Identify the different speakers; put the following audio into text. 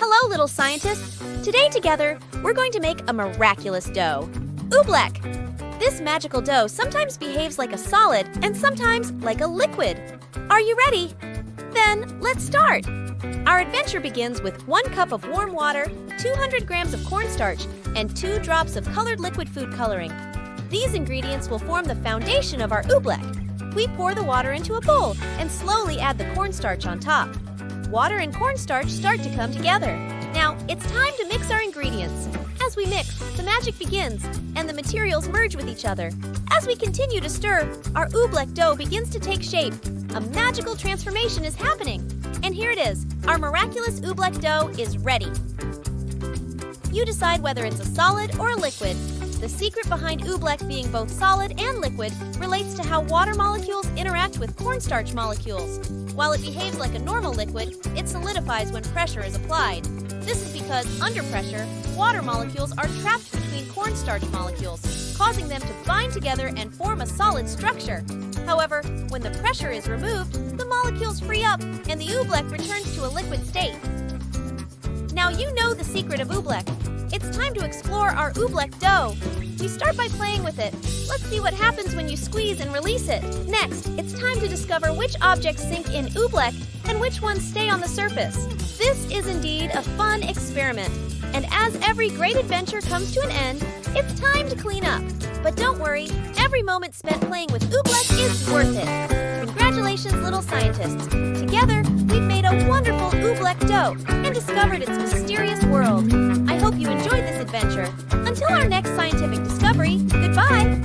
Speaker 1: Hello, little scientists! Today together, we're going to make a miraculous dough. Oobleck! This magical dough sometimes behaves like a solid and sometimes like a liquid. Are you ready? Then let's start! Our adventure begins with 1 cup of warm water, 200 grams of cornstarch, and 2 drops of colored liquid food coloring. These ingredients will form the foundation of our oobleck. We pour the water into a bowl and slowly add the cornstarch on top. Water and cornstarch start to come together. Now, it's time to mix our ingredients. As we mix, the magic begins, and the materials merge with each other. As we continue to stir, our oobleck dough begins to take shape. A magical transformation is happening. And here it is. Our miraculous oobleck dough is ready. You decide whether it's a solid or a liquid. The secret behind oobleck being both solid and liquid relates to how water molecules interact with cornstarch molecules. While it behaves like a normal liquid, it solidifies when pressure is applied. This is because, under pressure, water molecules are trapped between cornstarch molecules, causing them to bind together and form a solid structure. However, when the pressure is removed, the molecules free up and the oobleck returns to a liquid state. Now you know the secret of oobleck. It's time to explore our oobleck dough. We start by playing with it. Let's see what happens when you squeeze and release it. Next, it's time to discover which objects sink in oobleck and which ones stay on the surface. This is indeed a fun experiment. And as every great adventure comes to an end, it's time to clean up. But don't worry, every moment spent playing with oobleck is worth it. Congratulations, little scientists. Together, we've made a wonderful oobleck dough and discovered its mysterious world. I hope you enjoyed this adventure. Until our next scientific discovery, goodbye!